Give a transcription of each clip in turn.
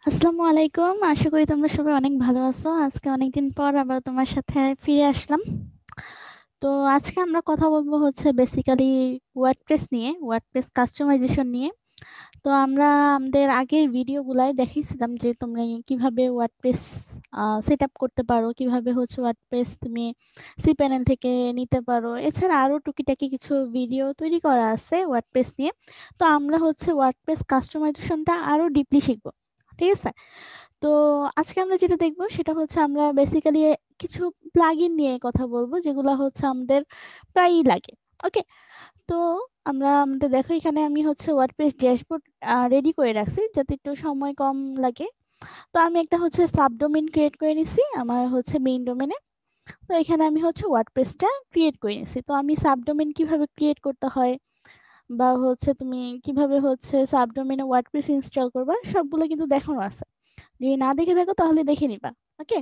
আসসালামু আলাইকুম। আশা করি তোমরা সবাই অনেক ভালো আছো। আজকে অনেকদিন পর আবার তোমার সাথে ফিরে আসলাম। তো আজকে আমরা কথা বলবো হচ্ছে বেসিক্যালি ওয়ার্ডপ্রেস নিয়ে, ওয়ার্ডপ্রেস কাস্টমাইজেশন নিয়ে। তো আমরা আমাদের আগের ভিডিওগুলাই দেখিয়েছিলাম যে তোমরা কিভাবে ওয়ার্ডপ্রেস সেট আপ করতে পারো, কিভাবে হচ্ছে ওয়ার্ডপ্রেস তুমি সি প্যানেল থেকে নিতে পারো। এছাড়া আরো টুকিটাকি কিছু ভিডিও তৈরি করা আছে ওয়ার্ডপ্রেস নিয়ে। তো আমরা হচ্ছে ওয়ার্ডপ্রেস কাস্টমাইজেশনটা আরো ডিপলি শিখবো। ঠিক আছে। তো আজকে আমরা যেটা দেখবো সেটা হচ্ছে আমরা বেসিক্যালি কিছু প্লাগইন নিয়ে কথা বলবো যেগুলো হচ্ছে আমাদের প্রায়ই লাগে। ওকে। তো আমরা আমাদের দেখো এখানে আমি হচ্ছে ওয়ার্ডপ্রেস ড্যাশবোর্ড রেডি করে রাখছি যাতে একটু সময় কম লাগে। তো আমি একটা হচ্ছে সাবডোমেইন ক্রিয়েট করে নিছি আমার হচ্ছে মেইন ডোমেনে। তো এখানে আমি হচ্ছে ওয়ার্ডপ্রেসটা ক্রিয়েট করে নিছি। তো আমি সাবডোমেইন কিভাবে ক্রিয়েট করতে হয় বা হচ্ছে তুমি কিভাবে হচ্ছে সাবডোমেইনে ওয়ার্ডপ্রেস ইনস্টল করবা সবগুলো কিন্তু দেখানো আছে। যদি না দেখে থাকো তাহলে দেখে নিবা। ওকে।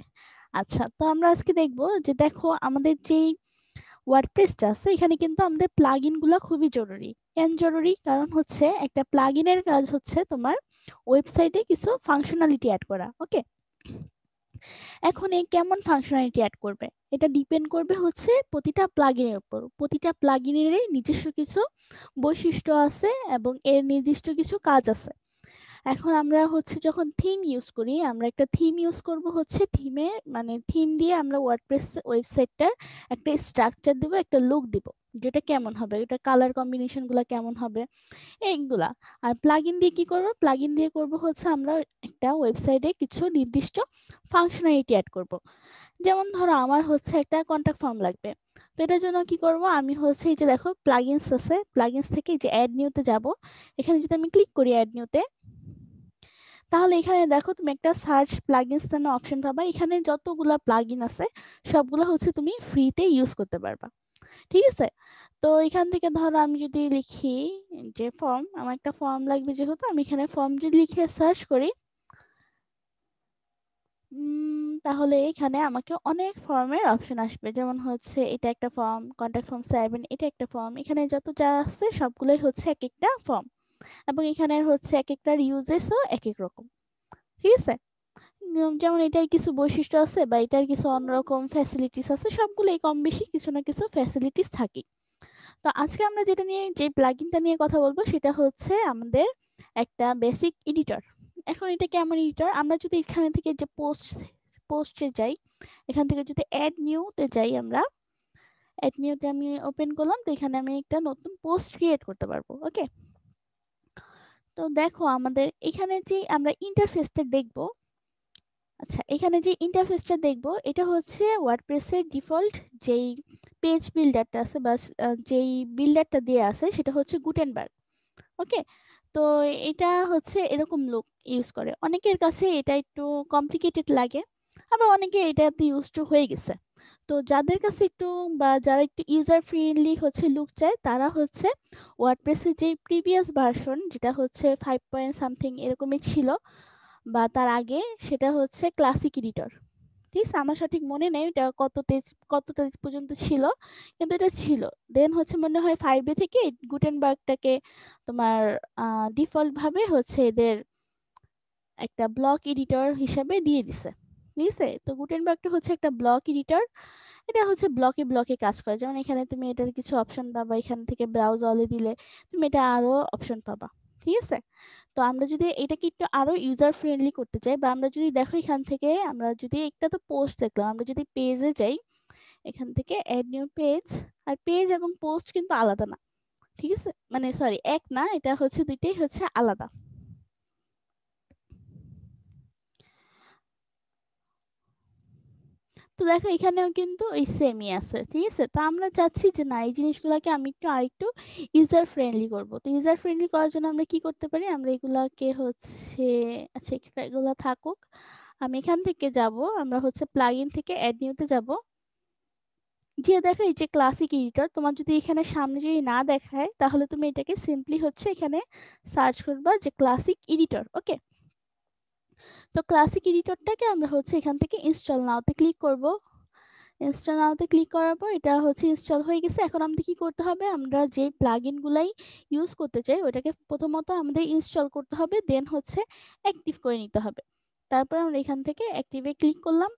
আচ্ছা, তো আমরা আজকে দেখবো যে দেখো আমাদের যেই ওয়ার্ডপ্রেসটা আছে এখানে কিন্তু আমাদের প্লাগইন গুলো খুবই জরুরি। কেন জরুরি? কারণ হচ্ছে একটা প্লাগইনের কাজ হচ্ছে তোমার ওয়েবসাইটে কিছু ফাংশনালিটি অ্যাড করা। ওকে। এখন এই কেমন ফাংশনালিটি অ্যাড করবে এটা ডিপেন্ড করবে হচ্ছে প্রতিটা প্লাগইনের উপর। প্রতিটা প্লাগইনেরই নিজস্ব কিছু বৈশিষ্ট্য আছে এবং এর নির্দিষ্ট কিছু কাজ আছে। এখন আমরা হচ্ছে যখন থিম ইউজ করি আমরা একটা থিম ইউজ করব হচ্ছে থিমে মানে থিম দিয়ে আমরা ওয়ার্ডপ্রেস ওয়েবসাইটটার একটা স্ট্রাকচার দিব, একটা লুক দিব, যেটা কেমন হবে, এটা কালার কম্বিনেশন গুলা কেমন হবে এইগুলা। আর প্লাগইন দিয়ে কি করব? প্লাগইন দিয়ে করব হচ্ছে আমরা একটা ওয়েবসাইটে কিছু নির্দিষ্ট ফাংশনালিটি অ্যাড করব। যেমন ধরো আমার হচ্ছে একটা কন্টাক্ট ফর্ম লাগবে। তো এটার জন্য কি করব? আমি হচ্ছে এই যে দেখো প্লাগইনস আছে, প্লাগইনস থেকে এই যে অ্যাড নিউতে যাব। এখানে যদি আমি ক্লিক করি অ্যাড নিউতে, তাহলে এখানে দেখো তুমি একটা সার্চ প্লাগইনস নামে অপশন পাবা। এখানে যতগুলা প্লাগইন আছে সবগুলা হচ্ছে তুমি ফ্রিতে ইউজ করতে পারবা। ঠিক আছে। তো এখান থেকে ধরো আমি যদি লিখি যে ফর্ম, আমার একটা ফর্ম লাগবে, যেহেতু আমি এখানে ফর্ম যদি লিখে সার্চ করি তাহলে এখানে আমাকে অনেক ফর্মের অপশন আসবে। যেমন হচ্ছে এটা একটা ফর্ম, কন্ট্যাক্ট ফর্ম 7 এটা একটা ফর্ম, এখানে যত যা আছে সবগুলোই হচ্ছে এক একটা ফর্ম। এবং এখানে হচ্ছে এক একটার ইউজেসও এক এক রকম। ঠিক আছে। যেমন এটার কিছু বৈশিষ্ট্য আছে বা এটার কিছু অন্যরকম ফ্যাসিলিটিস আছে, সবগুলোই কম বেশি কিছু না কিছু ফ্যাসিলিটিস থাকে। তো আজকে আমরা যেটা নিয়ে যে প্লাগইনটা নিয়ে কথা বলবো সেটা হচ্ছে আমাদের একটা বেসিক এডিটর। এখন এটা কেমন এডিটর? আমরা যদি এখানে থেকে যে পোস্টে যাই, এখান থেকে যদি অ্যাড নিউতে যাই, আমরা অ্যাড নিউতে আমি ওপেন করলাম, তো এখানে আমি একটা নতুন পোস্ট ক্রিয়েট করতে পারবো। ওকে। তো দেখো আমাদের এখানে যে আমরা ইন্টারফেসটা দেখবো, আচ্ছা এখানে যে ইন্টারফেসটা দেখবো এটা হচ্ছে ওয়ার্ডপ্রেসের ডিফল্ট যেই পেজ বিল্ডারটা আছে বা যেই বিল্ডারটা দিয়ে আছে সেটা হচ্ছে গুটেনবার্গ। ওকে। তো এটা হচ্ছে এরকম লুক ইউজ করে, অনেকের কাছে এটা একটু কমপ্লিকেটেড লাগে, আবার অনেকে এটাতে ইউজ টু হয়ে গেছে। তো যাদের কাছে একটু বা যারা একটু ইউজার ফ্রেন্ডলি হচ্ছে লুক চায় তারা হচ্ছে ওয়ার্ডপ্রেসের যে প্রিভিয়াস ভার্সন যেটা হচ্ছে 5 পয়েন্ট সামথিং এরকমই ছিল বা তার আগে, সেটা হচ্ছে ক্লাসিক এডিটর। ঠিক আছে, আমার সঠিক মনে নেই এটা কততে পর্যন্ত ছিল, কিন্তু এটা ছিল। দেন হচ্ছে মনে হয় 5 থেকে গুটেনবার্গটাকে তোমার ডিফল্ট ভাবে হচ্ছে এদের একটা ব্লক এডিটর হিসাবে দিয়ে দিছে। ঠিক আছে। তো গুটেনবার্গটা হচ্ছে একটা ব্লক এডিটর। এটা হচ্ছে ব্লকে ব্লকে কাজ করে। যেমন এখানে তুমি এটার কিছু অপশন পাবা, এখান থেকে ব্রাউজ অলে দিলে তুমি এটা আরো অপশন পাবা। ঠিক আছে। তো আমরা যদি এটাকে একটু আরো ইউজার ফ্রেন্ডলি করতে চাই বা আমরা যদি দেখো এখান থেকে আমরা যদি একটা তো পোস্ট দেখলাম, আমরা যদি পেজে যাই, এখান থেকে অ্যাড নিউ পেজ, আর পেজ এবং পোস্ট কিন্তু আলাদা না। ঠিক আছে, মানে সরি এক না, এটা হচ্ছে দুইটাই হচ্ছে আলাদা। তো দেখো এখানেও কিন্তু ওই সেমই আছে। ঠিক আছে। তো আমরা চাচ্ছি যে না এই জিনিসগুলোকে আমি একটু আরেকটু ইউজার ফ্রেন্ডলি করব। তো ইউজার ফ্রেন্ডলি করার জন্য আমরা কি করতে পারি? আমরা এগুলাকে হচ্ছে, আচ্ছা এগুলা থাকুক, আমি এখান থেকে যাব, আমরা হচ্ছে প্লাগইন থেকে অ্যাড নিউতে যাব। যে দেখো এই যে ক্লাসিক এডিটর, তোমার যদি এখানে সামনে যদি না দেখায় তাহলে তুমি এটাকে সিম্পলি হচ্ছে এখানে সার্চ করবা যে ক্লাসিক এডিটর। ওকে। তো ক্লাসিক এডিটরটাকে আমরা হচ্ছে এখান থেকে ইনস্টল নাওতে ক্লিক করব। ইনস্টল নাওতে ক্লিক করার পর এটা হচ্ছে ইনস্টল হয়ে গেছে। এখন আমাদের কি করতে হবে, আমরা যে প্লাগইন গুলাই ইউজ করতে চাই ওটাকে প্রথমত আমাদের ইনস্টল করতে হবে, দেন হচ্ছে অ্যাক্টিভ করে নিতে হবে। তারপর আমরা এখান থেকে অ্যাক্টিভে ক্লিক করলাম।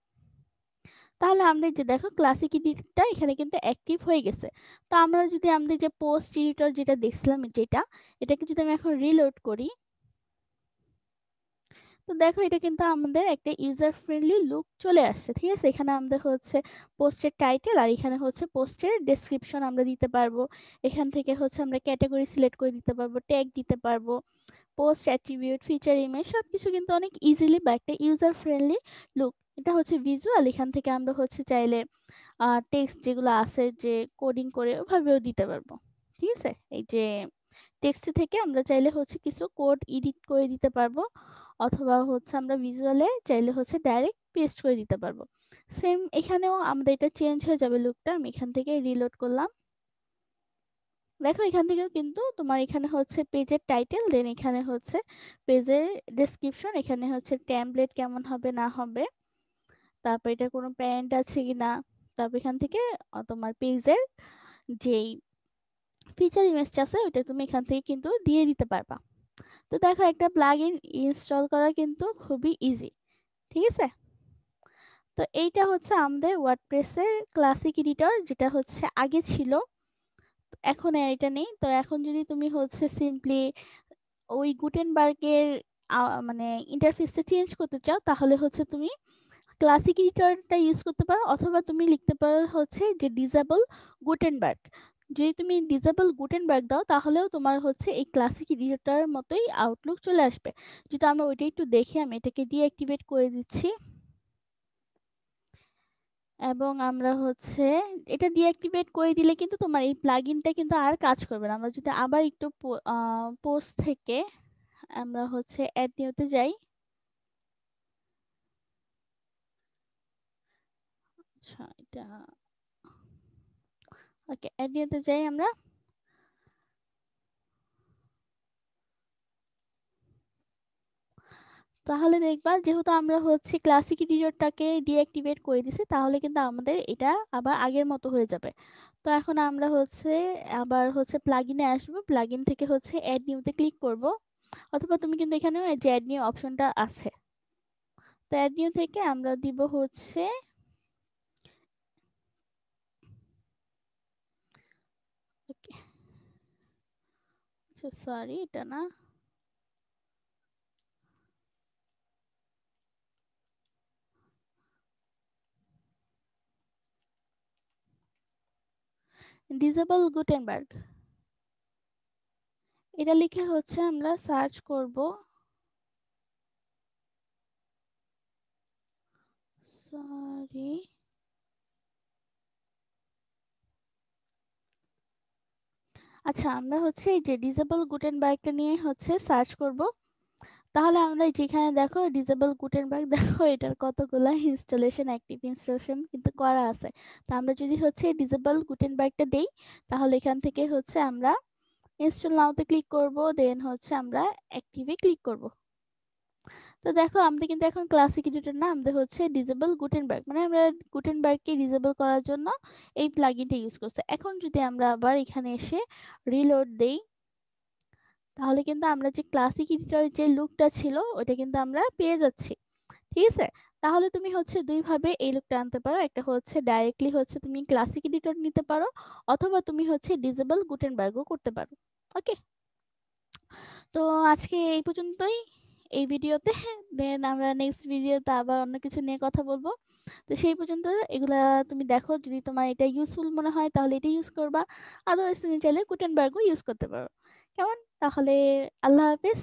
তাহলে আমাদের যে দেখো ক্লাসিক এডিটরটা এখানে কিন্তু অ্যাক্টিভ হয়ে গেছে। তো আমরা যদি আমাদের যে পোস্ট এডিটর যেটা দেখছিলাম যেটা, এটাকে যদি আমি এখন রিলোড করি, তো দেখো এটা কিন্তু আমাদের একটা ইউজার ফ্রেন্ডলি লুক চলে আসছে। ঠিক আছে, এখানে আমাদের হচ্ছে পোস্টের টাইটেল আর এখানে হচ্ছে পোস্টের ডেসক্রিপশন আমরা দিতে পারবো। এখান থেকে হচ্ছে আমরা ক্যাটাগরি সিলেক্ট করে দিতে পারবো, ট্যাগ দিতে পারবো, পোস্ট অ্যাট্রিবিউট, ফিচার, ইমেজ সবকিছু কিন্তু অনেক ইজিলি বা একটা ইউজার ফ্রেন্ডলি লুক। এটা হচ্ছে ভিজুয়াল, এখান থেকে আমরা হচ্ছে চাইলে টেক্সট যেগুলো আছে যে কোডিং করে ওভাবেও দিতে পারবো। ঠিক আছে, এই যে টেক্সট থেকে আমরা চাইলে হচ্ছে কিছু কোড এডিট করে দিতে পারবো, অথবা হচ্ছে আমরা ভিজুয়ালে চাইলে হচ্ছে ডাইরেক্ট পেস্ট করে দিতে পারবো। সেম এখানেও আমাদের এটা চেঞ্জ হয়ে যাবে লুকটা। আমি এখান থেকে রিলোড করলাম। দেখো এখান থেকেও কিন্তু তোমার এখানে হচ্ছে পেজের টাইটেল, দেন এখানে হচ্ছে পেজের ডেসক্রিপশন, এখানে হচ্ছে টেমপ্লেট কেমন হবে না হবে, তারপর এটা কোনো প্যারেন্ট আছে কিনা, তারপর এখান থেকে তোমার পেজের যেই ফিচার ইমেজটা আছে ওইটা তুমি এখান থেকে কিন্তু দিয়ে দিতে পারবা। তো দেখো একটা প্লাগইন ইনস্টল করা কিন্তু খুবই ইজি। ঠিক আছে, তো এইটা হচ্ছে আমাদের ওয়ার্ডপ্রেসের ক্লাসিক এডিটর, যেটা হচ্ছে আগে ছিল, এখন আর এটা নেই। তো এখন যদি তুমি হচ্ছে সিম্পলি ওই গুটেনবার্গের মানে ইন্টারফেসটা চেঞ্জ করতে চাও, তাহলে হচ্ছে তুমি ক্লাসিক এডিটরটা ইউজ করতে পারো, অথবা তুমি লিখতে পারো হচ্ছে যে ডিসেবল গুটেনবার্গ। যদি তুমি ডিসেবল গুটেনবার্গ দাও তাহলেও তোমার হচ্ছে এই ক্লাসিক এডিটরের মতোই আউটলুক চলে আসবে। যদি আমরা ওইটা একটু দেখি, আমি এটাকে ডিঅ্যাক্টিভেট করে দিচ্ছি, এবং আমরা হচ্ছে এটা ডিঅ্যাক্টিভেট করে দিলে কিন্তু তোমার এই প্লাগইনটা কিন্তু আর কাজ করবে না। আমরা যদি আবার একটু পোস্ট থেকে আমরা হচ্ছে অ্যাড নিউতে যাই। আচ্ছা, এটা ওকে, অ্যাড নিউতে যাই আমরা। তাহলে দেখবা যেহেতু আমরা হচ্ছে ক্লাসিক এডিটরটাকে ডিঅ্যাক্টিভেট করে দিছি, তাহলে কিন্তু আমাদের এটা আবার আগের মতো হয়ে যাবে। তো এখন আমরা হচ্ছে আবার হচ্ছে প্লাগইনে আসবো, প্লাগইন থেকে হচ্ছে অ্যাড নিউতে ক্লিক করব, অথবা তুমি কিন্তু এখানে যে অ্যাড নিউ অপশনটা আছে, তো অ্যাড নিউ থেকে আমরা দিব হচ্ছে ওকে, আচ্ছা সরি এটা না, ডিসেবল গুটেনবার্গ, এটা লিখে হচ্ছে আমরা সার্চ করব। সরি, আচ্ছা আমরা হচ্ছে এই যে ডিসেবল গুটেনবার্গটা নিয়ে হচ্ছে সার্চ করব। তাহলে আমরা যেখানে দেখো ডিসেবল গুটেনবার্গ দেখো এটার কতগুলা ইনস্টলেশন, অ্যাক্টিভ ইনস্টলেশন কিন্তু করা আছে। তো আমরা যদি হচ্ছে ডিসেবল গুটেনবার্গটা দেই, তাহলে এখান থেকে হচ্ছে আমরা ইনস্টল নাওতে ক্লিক করব, দেন হচ্ছে আমরা অ্যাক্টিভে ক্লিক করব। তো দেখো আমাদের কিন্তু এখন ক্লাসিক এডিটর না, আমাদের হচ্ছে ডিসেবল গুটেনবার্গ, মানে আমরা গুটেনবার্গকে ডিসেবল করার জন্য এই প্লাগইনটা ইউজ করছে। এখন যদি আমরা আবার এখানে এসে রিলোড দেই, তাহলে কিন্তু আমরা যে ক্লাসিক এডিটরের যে লুকটা ছিল ওটা কিন্তু আমরা পেয়ে যাচ্ছি। ঠিক আছে, তাহলে তুমি হচ্ছে দুই ভাবে এই লুকটা আনতে পারো, একটা হচ্ছে ডাইরেক্টলি হচ্ছে তুমি ক্লাসিক এডিটর নিতে পারো, অথবা তুমি হচ্ছে ডিসেবল গুটেনবার্গও করতে পারো। ওকে, তো আজকে এই পর্যন্তই এই ভিডিওতে। দেন আমরা নেক্সট ভিডিওতে আবার অন্য কিছু নিয়ে কথা বলবো। তো সেই পর্যন্ত এগুলা তুমি দেখো, যদি তোমার এটা ইউজফুল মনে হয় তাহলে এটা ইউজ করবা, আদারওয়াইজ তুমি চাইলে গুটেনবার্গও ইউজ করতে পারো। কেমন তাহলে, আল্লাহ হাফেজ।